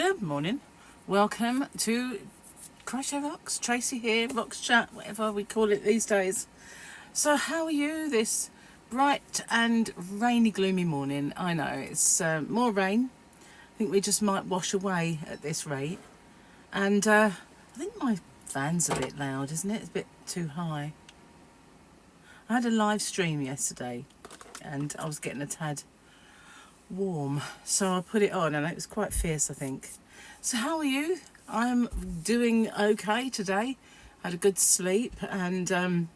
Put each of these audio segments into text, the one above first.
Good morning. Welcome to Crochet Rocks. Tracy here, Rocks Chat, whatever we call it these days. So how are you this bright and rainy, gloomy morning? I know, it's more rain. I think we just might wash away at this rate. And I think my fan's a bit loud, isn't it? It's a bit too high. I had a live stream yesterday and I was getting a tad warm, so I put it on and it was quite fierce, I think. So how are you? I'm doing okay today. Had a good sleep, and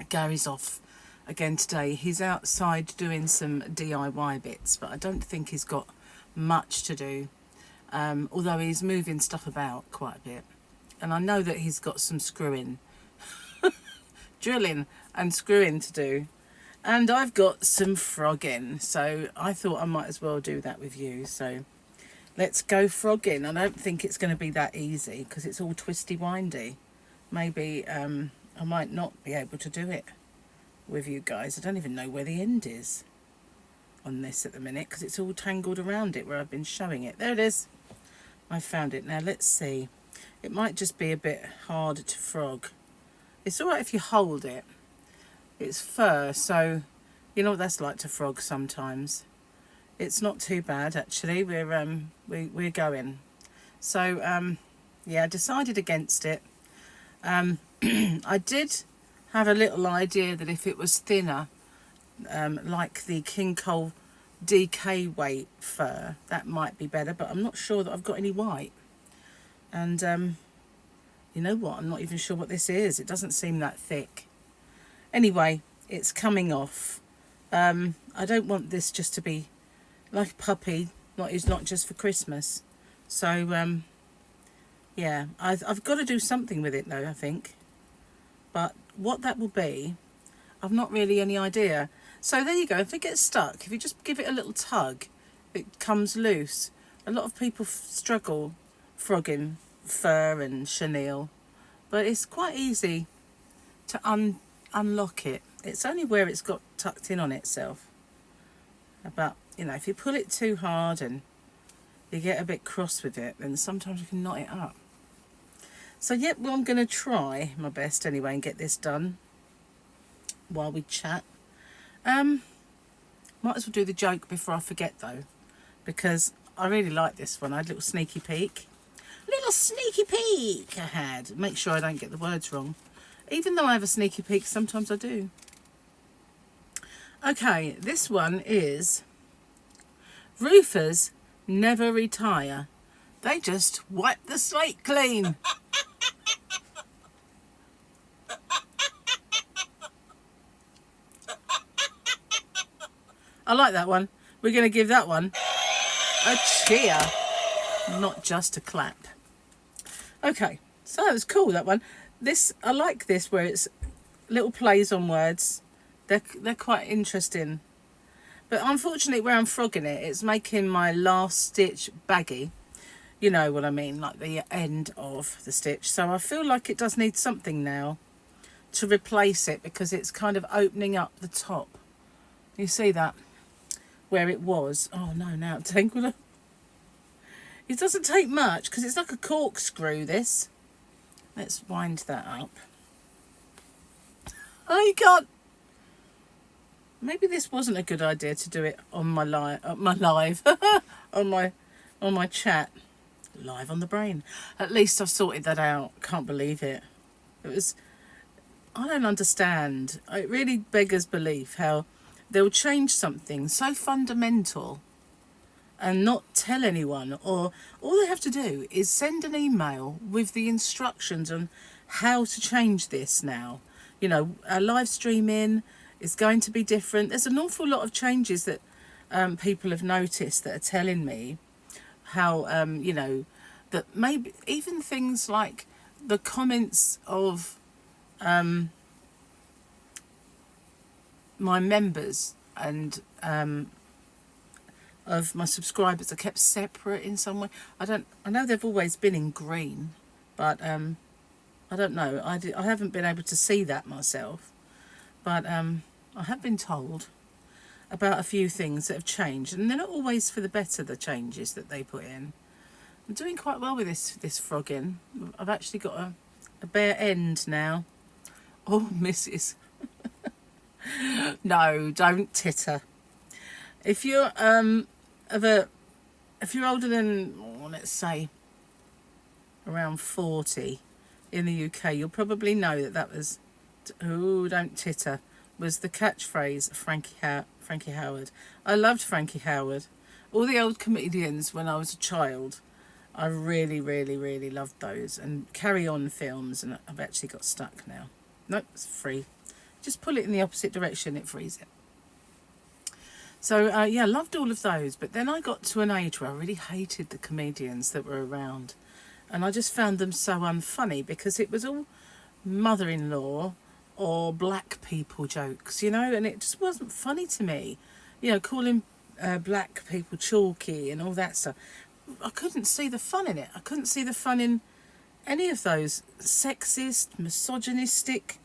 Gary's off again today. He's outside doing some DIY bits, but I don't think he's got much to do, although he's moving stuff about quite a bit, and I know that he's got some screwing drilling and screwing to do. And I've got some frogging, so I thought I might as well do that with you. So let's go frogging. I don't think it's going to be that easy because it's all twisty windy. Maybe I might not be able to do it with you guys. I don't even know where the end is on this at the minute because it's all tangled around it where I've been showing it. There it is. I found it. Now let's see. It might just be a bit hard to frog. It's all right if you hold it. It's fur, so you know what that's like to frog sometimes. It's not too bad actually. We're going. So yeah, I decided against it. I did have a little idea that if it was thinner, like the King Cole DK weight fur, that might be better. But I'm not sure that I've got any white. And you know what? I'm not even sure what this is. It doesn't seem that thick. Anyway, it's coming off. I don't want this just to be like a puppy. It's not just for Christmas. So, yeah, I've got to do something with it though, I think. But what that will be, I've not really any idea. So there you go. If it gets stuck, if you just give it a little tug, it comes loose. A lot of people struggle frogging fur and chenille, but it's quite easy to unlock it. It's only where it's got tucked in on itself. But you know, if you pull it too hard and you get a bit cross with it, then sometimes you can knot it up. So yep, well, I'm going to try my best anyway and get this done while we chat. Might as well do the joke before I forget though, because I really like this one. I had a little sneaky peek. I had. Make sure I don't get the words wrong. Even though I have a sneaky peek, sometimes I do. Okay, this one is: roofers never retire. They just wipe the slate clean. I like that one. We're going to give that one a cheer, not just a clap. Okay, so that was cool, that one. This, I like this where it's little plays on words. They're quite interesting. But unfortunately where I'm frogging it, it's making my last stitch baggy. You know what I mean, like the end of the stitch. So I feel like it does need something now to replace it, because it's kind of opening up the top. You see that? Where it was. Oh no, now it's tangled up. It doesn't take much because it's like a corkscrew, this. Let's wind that up. Oh, you can't. Maybe this wasn't a good idea to do it on my live, on my chat, live on the brain. At least I've sorted that out. Can't believe it. It was. I don't understand. It really beggars belief how they'll change something so fundamental and not tell anyone, or all they have to do is send an email with the instructions on how to change this now. You know, our live streaming is going to be different. There's an awful lot of changes that people have noticed that are telling me how, you know, that maybe even things like the comments of my members and of my subscribers are kept separate in some way. I know they've always been in green, but I don't know. I haven't been able to see that myself, but I have been told about a few things that have changed, and they're not always for the better, the changes that they put in. I'm doing quite well with this frogging. I've actually got a bare end now. Oh, Mrs. No, don't titter. If you're if you're older than, let's say, around 40 in the UK, you'll probably know that was, oh, don't titter, was the catchphrase of Frankie Howerd. I loved Frankie Howerd. All the old comedians when I was a child, I really, really, really loved those. And Carry On films, and I've actually got stuck now. Nope, it's free. Just pull it in the opposite direction, it frees it. So, yeah, loved all of those. But then I got to an age where I really hated the comedians that were around. And I just found them so unfunny because it was all mother-in-law or black people jokes, you know, and it just wasn't funny to me. You know, calling black people chalky and all that stuff. I couldn't see the fun in it. I couldn't see the fun in any of those sexist, misogynistic,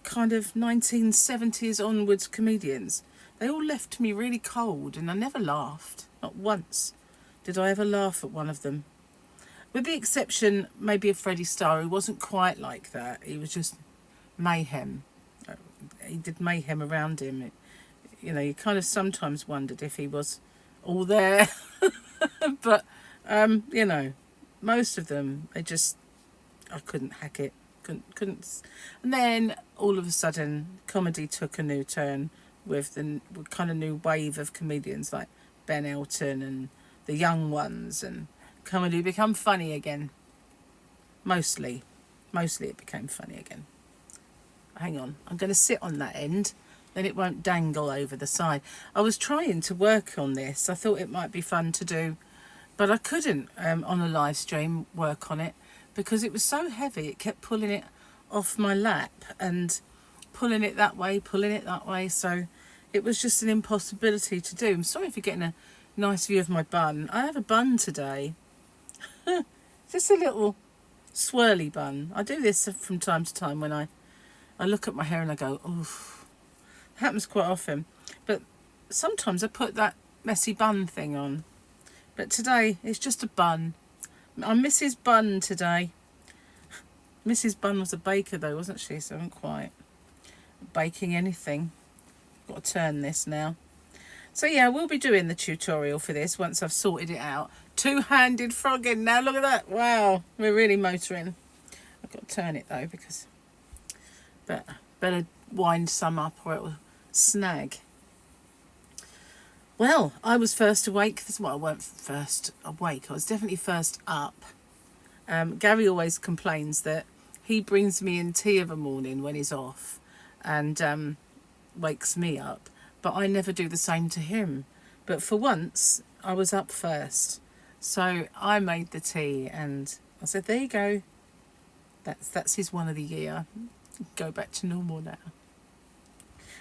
kind of 1970s onwards comedians. They all left me really cold, and I never laughed. Not once did I ever laugh at one of them. With the exception, maybe, of Freddie Starr, who wasn't quite like that. He was just mayhem. He did mayhem around him. You know, you kind of sometimes wondered if he was all there. But, you know, most of them, I couldn't hack it. Couldn't. And then, all of a sudden, comedy took a new turn with the kind of new wave of comedians like Ben Elton and the young ones, and comedy become funny again. Mostly it became funny again. Hang on, I'm going to sit on that end, then it won't dangle over the side. I was trying to work on this. I thought it might be fun to do, but I couldn't on a live stream work on it because it was so heavy. It kept pulling it off my lap and pulling it that way, so it was just an impossibility to do. I'm sorry if you're getting a nice view of my bun. I have a bun today. Just a little swirly bun. I do this from time to time when I look at my hair and I go, oof. It happens quite often. But sometimes I put that messy bun thing on. But today it's just a bun. I'm Mrs. Bun today. Mrs. Bun was a baker though, wasn't she? So I'm quite baking anything. Got to turn this now. So yeah, we'll be doing the tutorial for this once I've sorted it out. Two-handed frogging now, look at that. Wow, we're really motoring. I've got to turn it though because better wind some up or it will snag. Well, I was first awake. Well, I weren't first awake. I was definitely first up. Gary always complains that he brings me in tea of a morning when he's off and wakes me up. But I never do the same to him. But for once, I was up first. So I made the tea and I said, there you go. That's his one of the year. Go back to normal now.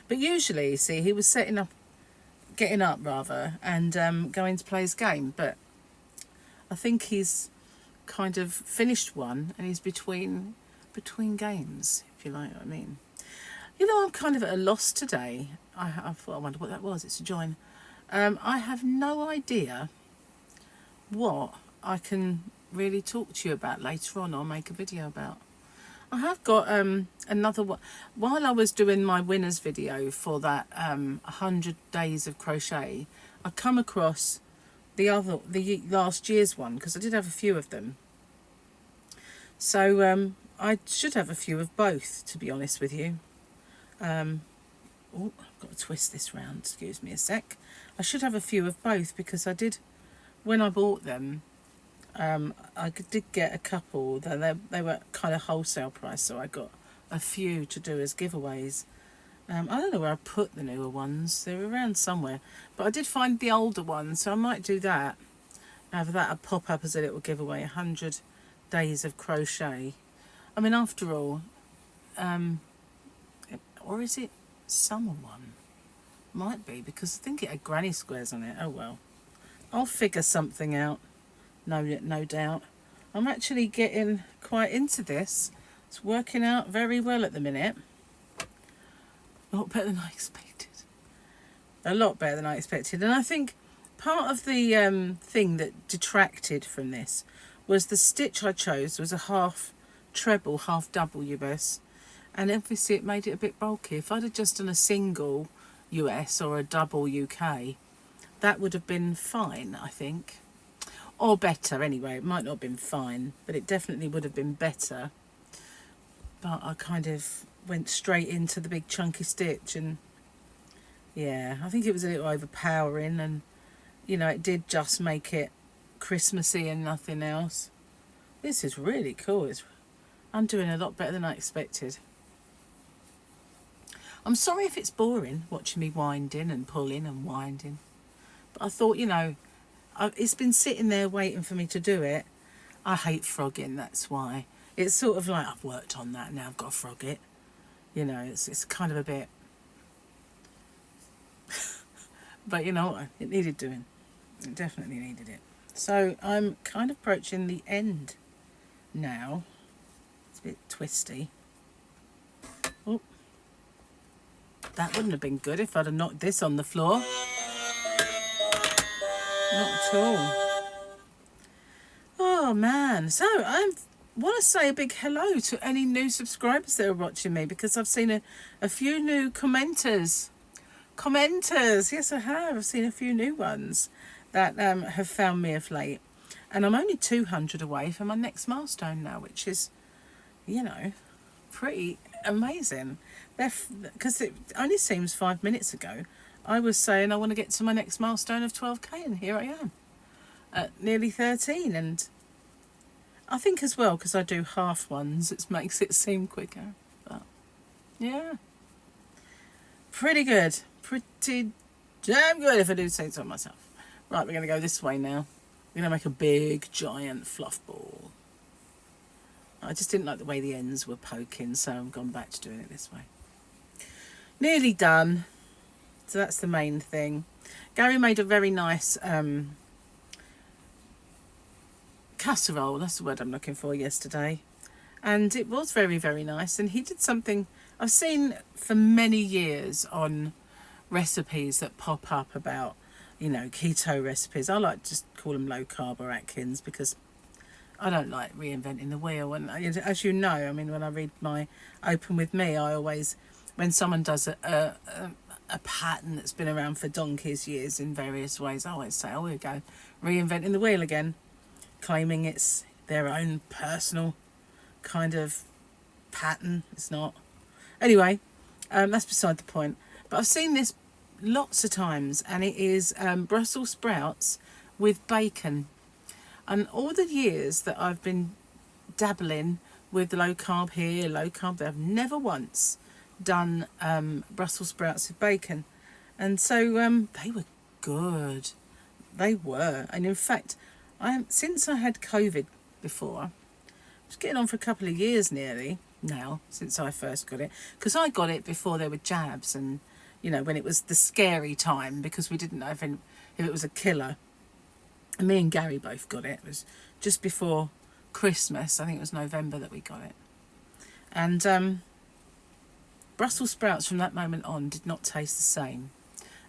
But usually, see, he was getting up and going to play his game. But I think he's kind of finished one and he's between games, if you like what I mean. You know, I'm kind of at a loss today. I thought, I wonder what that was. It's a join. I have no idea what I can really talk to you about later on or make a video about. I have got another one. While I was doing my winners video for that 100 days of crochet, I come across the last year's one because I did have a few of them. So I should have a few of both, to be honest with you. Oh, I've got to twist this round. Excuse me a sec. I should have a few of both because I did, when I bought them, I did get a couple. They were kind of wholesale price, so I got a few to do as giveaways. I don't know where I put the newer ones. They're around somewhere. But I did find the older ones, so I might do that. Have that a pop up as a little giveaway. 100 days of crochet. I mean, after all, or is it summer one? Might be, because I think it had granny squares on it. Oh well. I'll figure something out. No doubt. I'm actually getting quite into this. It's working out very well at the minute. A lot better than I expected. A lot better than I expected. And I think Part of the thing that detracted from this was the stitch I chose was a half treble, half double US, and obviously it made it a bit bulky. If I'd have just done a single US or a double UK, that would have been fine, I think. Or better, anyway. It might not have been fine, but it definitely would have been better. But I kind of went straight into the big chunky stitch, and yeah, I think it was a little overpowering, and you know, it did just make it Christmassy and nothing else. This is really cool. I'm doing a lot better than I expected. I'm sorry if it's boring watching me winding and pulling and winding, but I thought, you know, it's been sitting there waiting for me to do it. I hate frogging, that's why. It's sort of like, I've worked on that, now I've got to frog it. You know, it's kind of a bit... But you know what, it needed doing. It definitely needed it. So I'm kind of approaching the end now. It's a bit twisty. Oh, that wouldn't have been good if I'd have knocked this on the floor. Not at all. Oh man. So I want to say a big hello to any new subscribers that are watching me, because I've seen a few new commenters. Yes, I have. I've seen a few new ones that have found me of late. And I'm only 200 away from my next milestone now, which is, you know, pretty amazing. Because it only seems 5 minutes ago I was saying I want to get to my next milestone of 12k, and here I am at nearly 13. And I think as well, because I do half ones, it makes it seem quicker. But yeah, pretty good. Pretty damn good, if I do say so myself. Right, we're going to go this way now. We're going to make a big, giant fluff ball. I just didn't like the way the ends were poking, so I've gone back to doing it this way. Nearly done. So that's the main thing. Gary made a very nice casserole, that's the word I'm looking for, yesterday. And it was very, very nice. And he did something I've seen for many years on recipes that pop up about, you know, keto recipes. I like to just call them low carb or Atkins, because I don't like reinventing the wheel. And as you know, I mean, when I read my Open With Me, I always, when someone does a pattern that's been around for donkey's years in various ways, I always say, oh, here we go, reinventing the wheel again, claiming it's their own personal kind of pattern. It's not. Anyway, that's beside the point. But I've seen this lots of times, and it is Brussels sprouts with bacon. And all the years that I've been dabbling with low carb here, low carb there, I've never once done Brussels sprouts with bacon. And so they were good. They were. And in fact, since I had COVID before, I was getting on for a couple of years nearly now, since I first got it. Because I got it before there were jabs, and you know, when it was the scary time, because we didn't know if it was a killer. And me and Gary both got it. It was just before Christmas. I think it was November that we got it. And Brussels sprouts from that moment on did not taste the same.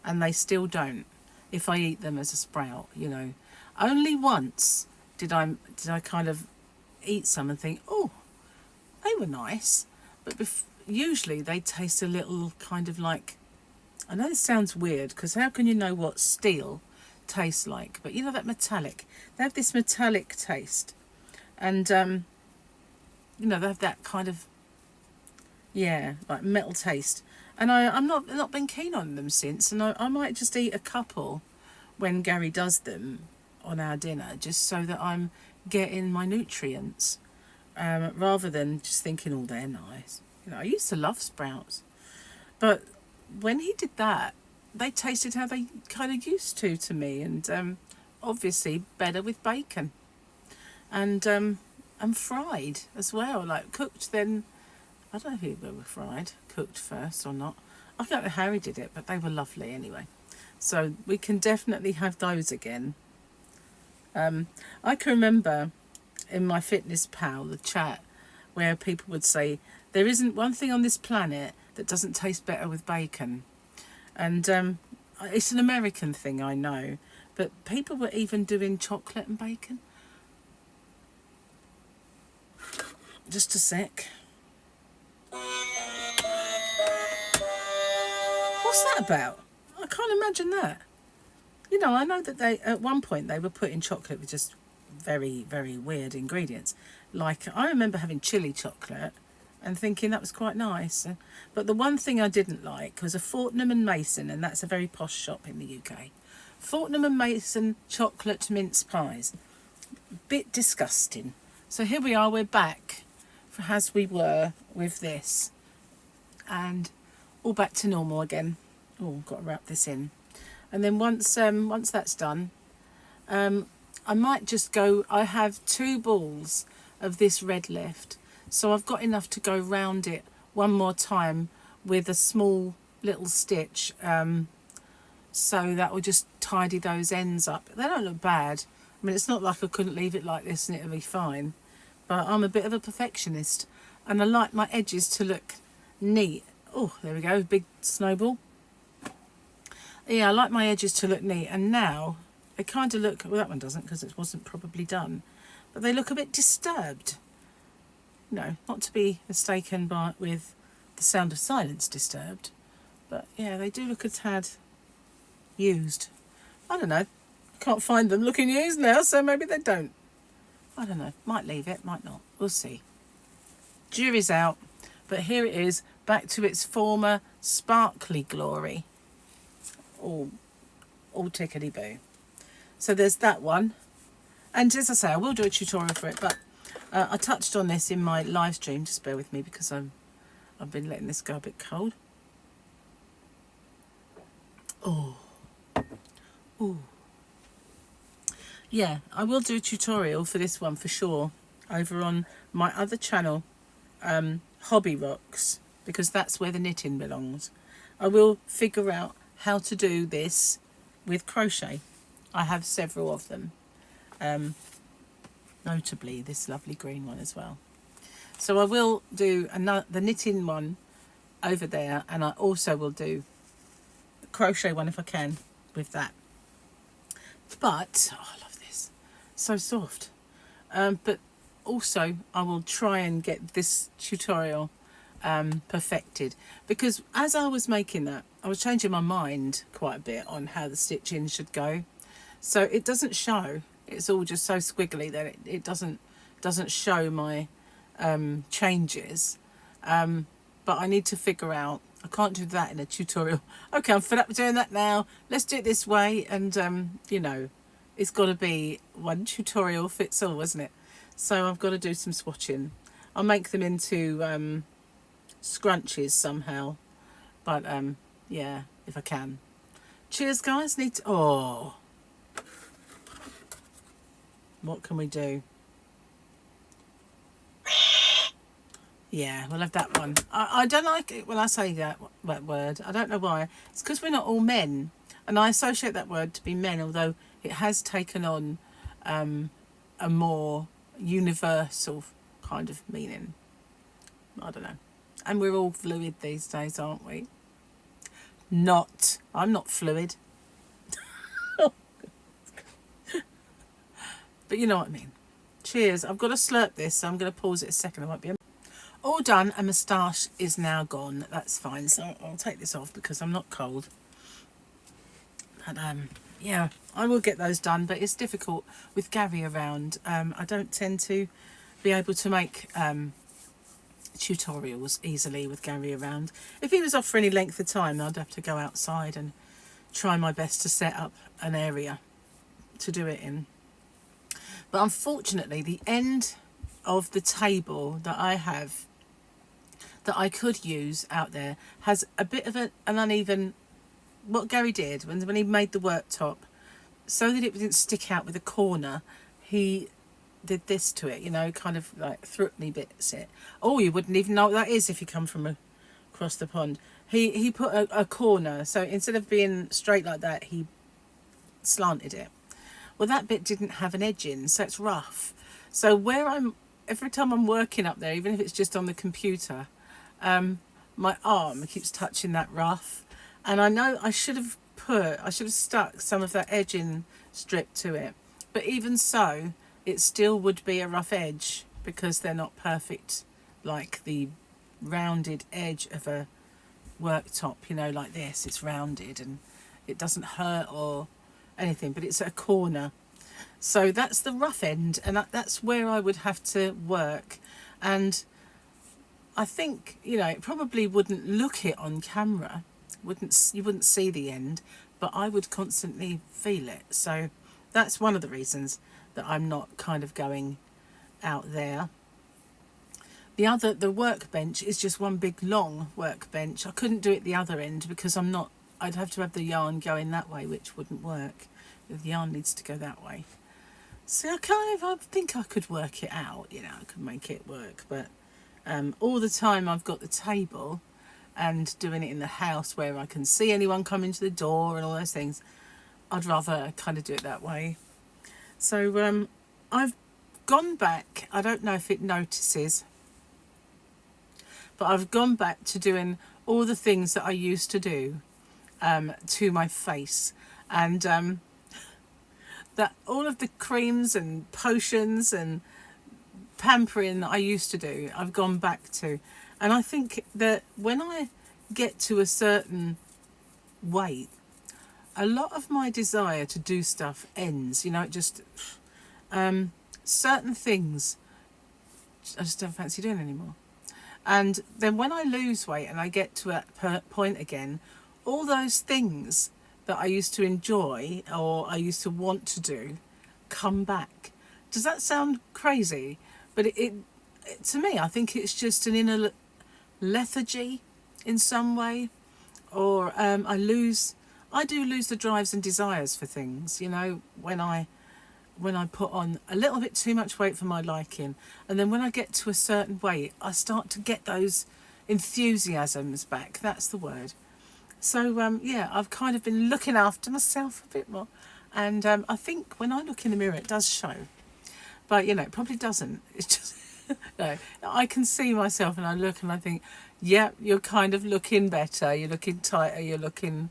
And they still don't if I eat them as a sprout, you know. Only once did I kind of eat some and think, oh, they were nice. But usually they taste a little kind of like, I know this sounds weird, because how can you know what steel tastes like? But you know, that metallic, they have this metallic taste. And, you know, they have that kind of, yeah, like metal taste. And I'm not been keen on them since. And I might just eat a couple when Gary does them on our dinner, just so that I'm getting my nutrients, rather than just thinking, oh, they're nice. You know, I used to love sprouts, but when he did that, they tasted how they kind of used to me, and obviously better with bacon, and fried as well, like cooked. Then I don't know if they were fried, cooked first or not. I don't know how he did it, but they were lovely anyway. So we can definitely have those again. I can remember in my Fitness Pal, the chat, where people would say, there isn't one thing on this planet that doesn't taste better with bacon. And it's an American thing, I know, But people were even doing chocolate and bacon. Just a sec. What's that about? I can't imagine that. You know, I know that they, at one point, they were putting chocolate with just very, very weird ingredients. Like, I remember having chili chocolate and thinking that was quite nice. But the one thing I didn't like was a Fortnum and Mason, and that's a very posh shop in the UK. Fortnum and Mason chocolate mince pies. Bit disgusting. So here we are, we're back as we were with this. And all back to normal again. Oh, got to wrap this in. And then once that's done, I might just go, I have 2 balls of this red left. So I've got enough to go round it one more time with a small little stitch. So that will just tidy those ends up. They don't look bad. I mean, it's not like I couldn't leave it like this and it'll be fine. But I'm a bit of a perfectionist. And I like my edges to look neat. Oh, there we go, big snowball. Yeah, I like my edges to look neat. And now they kind of look, well, that one doesn't because it wasn't probably done. But they look a bit disturbed. No, not to be mistaken with The Sound of Silence disturbed. But yeah, they do look a tad used. I don't know. Can't find them looking used now, so maybe they don't. I don't know. Might leave it, might not. We'll see. Jury's out. But here it is, back to its former sparkly glory. All tickety-boo. So there's that one. And as I say, I will do a tutorial for it, but I touched on this in my live stream. Just bear with me because I've been letting this go a bit cold. Oh. Ooh. Yeah, I will do a tutorial for this one for sure over on my other channel, Hobby Rocks, because that's where the knitting belongs. I will figure out how to do this with crochet. I have several of them, notably this lovely green one as well. So I will do the knitting one over there, and I also will do the crochet one if I can with that. But oh, I love this, so soft. But also I will try and get this tutorial perfected, because as I was making that, I was changing my mind quite a bit on how the stitching should go. So it doesn't show, it's all just so squiggly that it doesn't show my changes. But I need to figure out, I can't do that in a tutorial. Okay, I'm fed up with doing that now. Let's do it this way. And, you know, it's got to be one tutorial fits all, isn't it? So I've got to do some swatching. I'll make them into scrunchies somehow. But, yeah, if I can. Cheers, guys. Oh. What can we do? Yeah, we'll have that one. I don't like it when I say that word. I don't know why. It's because we're not all men. And I associate that word to be men, although it has taken on a more universal kind of meaning. I don't know. And we're all fluid these days, aren't we? Not. I'm not fluid. But you know what I mean. Cheers. I've got to slurp this, so I'm going to pause it a second. I won't be all done, and moustache is now gone. That's fine. So I'll take this off because I'm not cold. But yeah, I will get those done, but it's difficult with Gary around. I don't tend to be able to make tutorials easily with Gary around. If he was off for any length of time, I'd have to go outside and try my best to set up an area to do it in. But unfortunately, the end of the table that I have that I could use out there has a bit of an uneven. What Gary did when he made the worktop, so that it didn't stick out with a corner, he did this to it, you know, kind of like threepney bits it. Oh, you wouldn't even know what that is if you come from across the pond. He put a corner, so instead of being straight like that, he slanted it. Well, that bit didn't have an edge in, so it's rough. So every time I'm working up there, even if it's just on the computer, my arm keeps touching that rough. And I know I should have I should have stuck some of that edging strip to it, but even so it still would be a rough edge because they're not perfect like the rounded edge of a worktop, you know, like this. It's rounded and it doesn't hurt or anything, but it's at a corner. So that's the rough end, and that's where I would have to work. And I think, you know, it probably wouldn't look it on camera, you wouldn't see the end, but I would constantly feel it. So that's one of the reasons that I'm not kind of going out there. The workbench is just one big long workbench. I couldn't do it the other end because I'd have to have the yarn going that way, which wouldn't work. The yarn needs to go that way. So I think I could work it out, you know, I could make it work. But all the time I've got the table and doing it in the house where I can see anyone coming to the door and all those things, I'd rather kind of do it that way. So I've gone back, I don't know if it notices, but I've gone back to doing all the things that I used to do to my face. And that all of the creams and potions and pampering that I used to do, I've gone back to. And I think that when I get to a certain weight, a lot of my desire to do stuff ends. You know, it just certain things I just don't fancy doing anymore. And then when I lose weight and I get to that point again, all those things that I used to enjoy or I used to want to do come back. Does that sound crazy? But it to me, I think it's just an inner lethargy in some way, or I do lose the drives and desires for things, you know, when I put on a little bit too much weight for my liking, and then when I get to a certain weight I start to get those enthusiasms back. That's the word. So yeah, I've kind of been looking after myself a bit more, and I think when I look in the mirror it does show, but you know, it probably doesn't. It's just no, I can see myself and I look and I think, yeah, you're kind of looking better, you're looking tighter, you're looking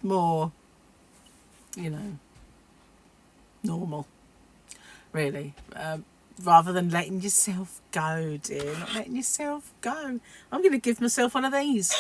more, you know, normal, really, rather than letting yourself go, dear. Not letting yourself go. I'm going to give myself one of these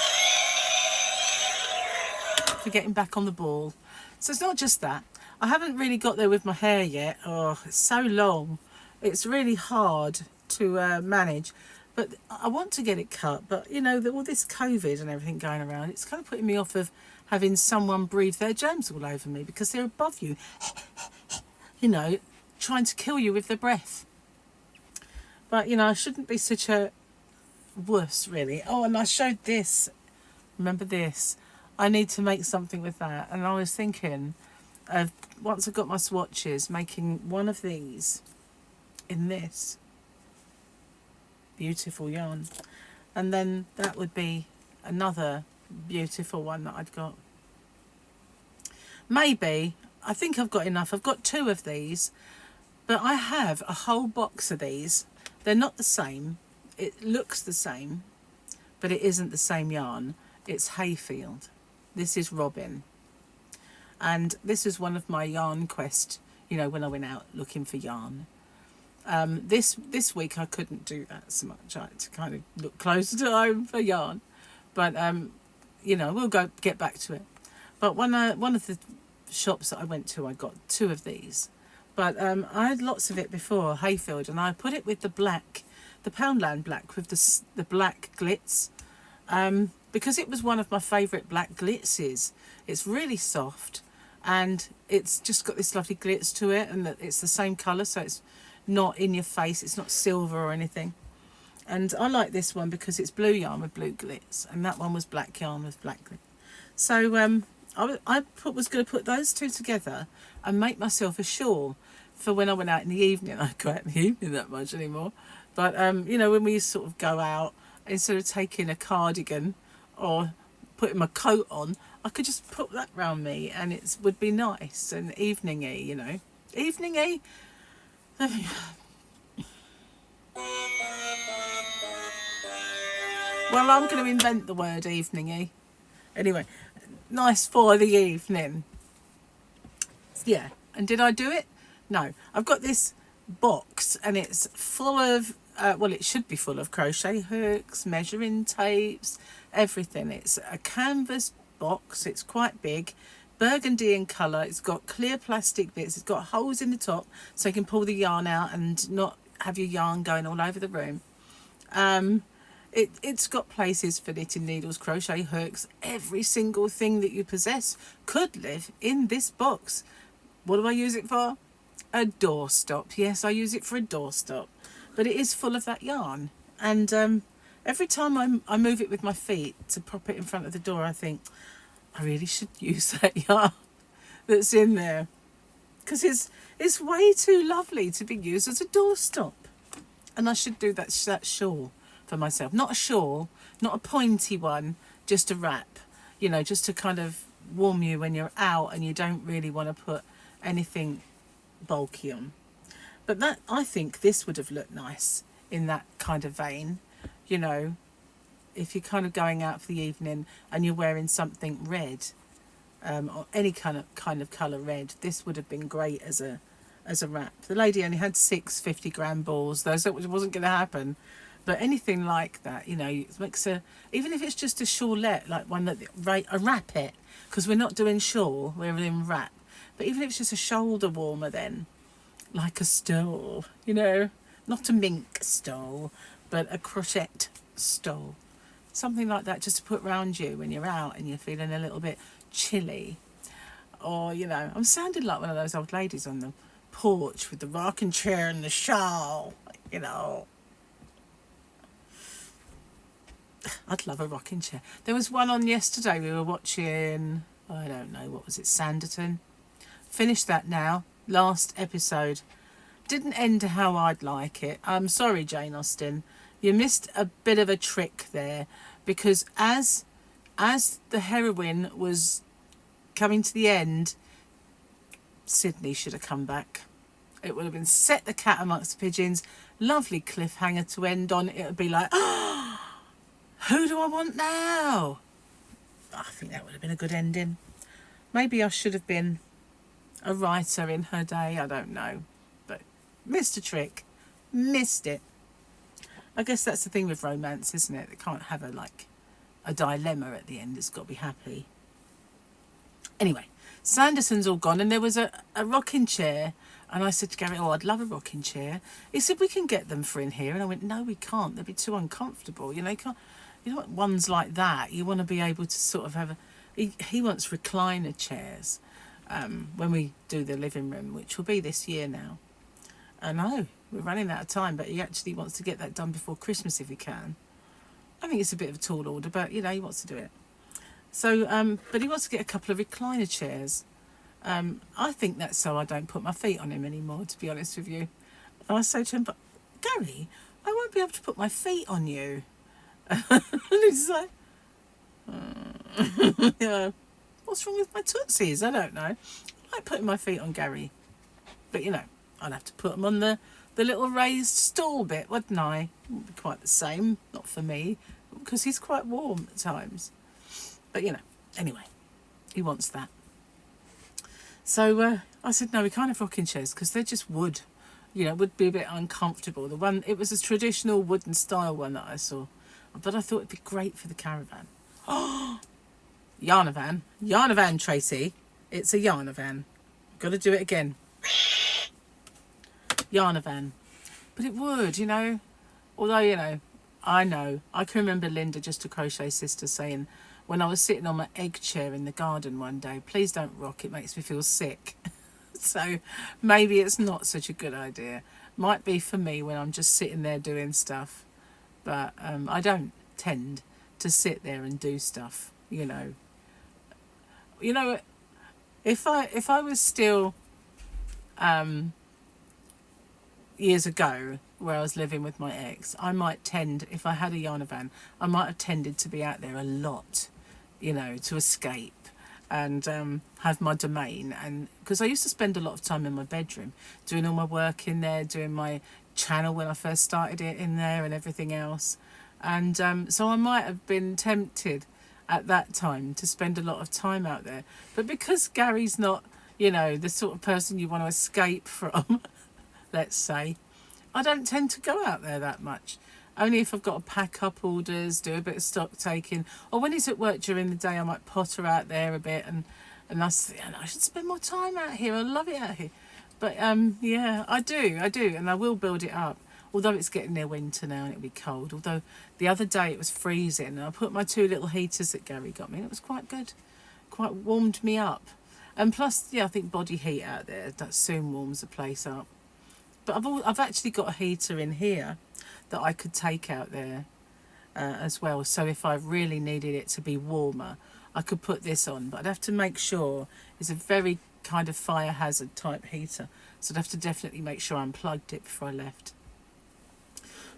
for getting back on the ball. So it's not just that. I haven't really got there with my hair yet. Oh, it's so long. It's really hard to manage. But I want to get it cut. But, you know, all this COVID and everything going around, it's kind of putting me off of having someone breathe their germs all over me because they're above you, you know, trying to kill you with their breath. But, you know, I shouldn't be such a wuss, really. Oh, and I showed this. Remember this? I need to make something with that. And I was thinking of, once I've got my swatches, making one of these in this beautiful yarn. And then that would be another beautiful one that I've got. Maybe, I think I've got enough. I've got 2 of these, but I have a whole box of these. They're not the same. It looks the same, but it isn't the same yarn. It's Hayfield. This is Robin. And this is one of my yarn quest, you know, when I went out looking for yarn. This week I couldn't do that so much. I had to kind of look closer to home for yarn. But, you know, we'll get back to it. But one of the shops that I went to, I got 2 of these. But I had lots of it before, Hayfield, and I put it with the black, the Poundland black with the black glitz, because it was one of my favourite black glitzes. It's really soft, and it's just got this lovely glitz to it, and it's the same colour, so it's not in your face, it's not silver or anything. And I like this one because it's blue yarn with blue glitz, and that one was black yarn with black glitz. So I was going to put those 2 together and make myself a shawl for when I went out in the evening. I don't go out in the evening that much anymore. But, you know, when we sort of go out, instead of taking a cardigan or putting my coat on, I could just put that round me and it would be nice and evening-y, you know. Evening-y. Well, I'm going to invent the word evening-y. Anyway, nice for the evening. Yeah. And did I do it? No. I've got this box and it's full of, well, it should be full of crochet hooks, measuring tapes, everything. It's a canvas box. It's quite big, burgundy in colour. It's got clear plastic bits. It's got holes in the top so you can pull the yarn out and not have your yarn going all over the room. It's got places for knitting needles, crochet hooks. Every single thing that you possess could live in this box. What do I use it for? A doorstop. Yes, I use it for a doorstop. But it is full of that yarn. And every time I move it with my feet to prop it in front of the door, I think, I really should use that yarn that's in there. Because it's way too lovely to be used as a doorstop. And I should do that shawl for myself. Not a shawl, not a pointy one, just a wrap. You know, just to kind of warm you when you're out and you don't really want to put anything bulky on. But that, I think this would have looked nice in that kind of vein. You know, if you're kind of going out for the evening and you're wearing something red, or any kind of colour red, this would have been great as a wrap. The lady only had 6 50-gram balls though, so it wasn't going to happen. But anything like that, you know, it makes even if it's just a shawlette, like one that a wrappet, because we're not doing shawl, we're in wrap. But even if it's just a shoulder warmer then, like a stole, you know, not a mink stole, but a crochet stole. Something like that just to put round you when you're out and you're feeling a little bit chilly. Or, you know, I'm sounding like one of those old ladies on the porch with the rocking chair and the shawl, you know. I'd love a rocking chair. There was one on yesterday, we were watching, I don't know, what was it, Sanditon? Finished that now, last episode. Didn't end how I'd like it. I'm sorry, Jane Austen. You missed a bit of a trick there, because as the heroine was coming to the end, Sydney should have come back. It would have been set the cat amongst the pigeons, lovely cliffhanger to end on. It would be like, oh, who do I want now? I think that would have been a good ending. Maybe I should have been a writer in her day, I don't know. But missed a trick. Missed it. I guess that's the thing with romance, isn't it? It can't have a dilemma at the end. It's got to be happy. Anyway, Sanderson's all gone and there was a rocking chair. And I said to Gary, oh, I'd love a rocking chair. He said, we can get them for in here. And I went, no, we can't. They'd be too uncomfortable. You know, you know, ones like that, you want to be able to sort of have he wants recliner chairs when we do the living room, which will be this year now. I know, we're running out of time, but he actually wants to get that done before Christmas if he can. I think it's a bit of a tall order, but, you know, he wants to do it. So, but he wants to get a couple of recliner chairs. I think that's so I don't put my feet on him anymore, to be honest with you. And I say to him, but Gary, I won't be able to put my feet on you. And he's like, you know, what's wrong with my tootsies? I don't know. I like putting my feet on Gary. But, you know, I'd have to put them on the little raised stool bit, wouldn't I? It wouldn't be quite the same, not for me, because he's quite warm at times. But, you know, anyway, he wants that. So I said, no, we can't have rocking chairs because they're just wood. You know, it would be a bit uncomfortable. The one, it was a traditional wooden style one that I saw. But I thought it'd be great for the caravan. Oh, Yarnavan, Tracy. It's a Yarnavan. Got to do it again. Yarnavan. But it would, you know. Although, you know, I can remember Linda, just a crochet sister, saying, when I was sitting on my egg chair in the garden one day, please don't rock, it makes me feel sick. So maybe it's not such a good idea. Might be for me when I'm just sitting there doing stuff. But I don't tend to sit there and do stuff, you know. You know, if I was still years ago where I was living with my ex, I might tend, if I had a Yarnavan, I might have tended to be out there a lot, you know, to escape and have my domain. And because I used to spend a lot of time in my bedroom doing all my work in there, doing my channel when I first started it in there and everything else. And so I might have been tempted. at that time to spend a lot of time out there. But because Gary's not, you know, the sort of person you want to escape from, let's say, I don't tend to go out there that much. Only if I've got to pack up orders, do a bit of stock taking, or when he's at work during the day, I might potter out there a bit, and I should spend more time out here. I love it out here. But yeah, I do, and I will build it up. Although it's getting near winter now and it'll be cold. Although the other day it was freezing, and I put my 2 little heaters that Gary got me, and it was quite good, quite warmed me up. And plus, yeah, I think body heat out there that soon warms the place up. But I've actually got a heater in here that I could take out there as well. So if I really needed it to be warmer, I could put this on. But I'd have to make sure it's a very kind of fire hazard type heater. So I'd have to definitely make sure I unplugged it before I left.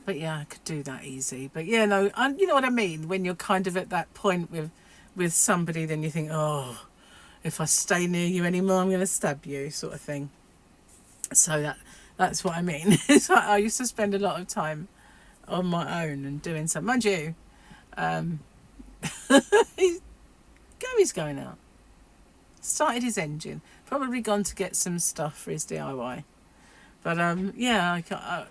But yeah, I could do that easy. But yeah, no, you know what I mean? When you're kind of at that point with somebody, then you think, oh, if I stay near you anymore, I'm going to stab you, sort of thing. So that's what I mean. It's like I used to spend a lot of time on my own and doing something. Mind you, Gary's going out. Started his engine. Probably gone to get some stuff for his DIY. But yeah,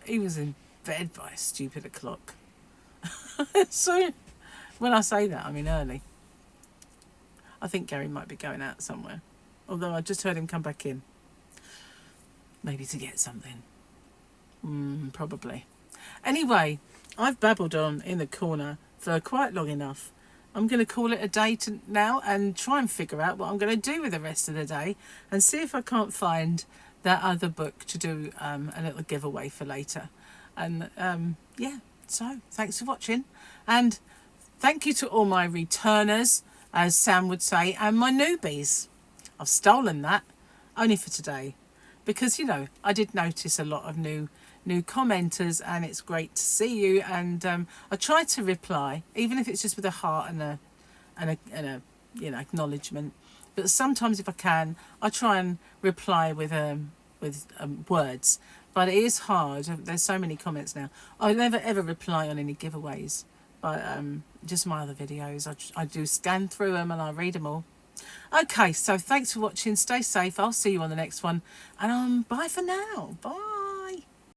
he was in bed by a stupid o'clock. So when I say that, I mean early. I think Gary might be going out somewhere, although I just heard him come back in, maybe to get something. Probably. Anyway, I've babbled on in the corner for quite long enough. I'm going to call it a day now and try and figure out what I'm going to do with the rest of the day, and see if I can't find that other book to do a little giveaway for later. And yeah, so thanks for watching, and thank you to all my returners, as Sam would say, and my newbies. I've stolen that only for today because, you know, I did notice a lot of new commenters, and it's great to see you. And I try to reply, even if it's just with a heart and a you know, acknowledgement. But sometimes if I can, I try and reply with words. But it is hard. There's so many comments now. I never ever reply on any giveaways, but just my other videos. I do scan through them and I read them all. Okay, so thanks for watching. Stay safe. I'll see you on the next one. And bye for now. Bye.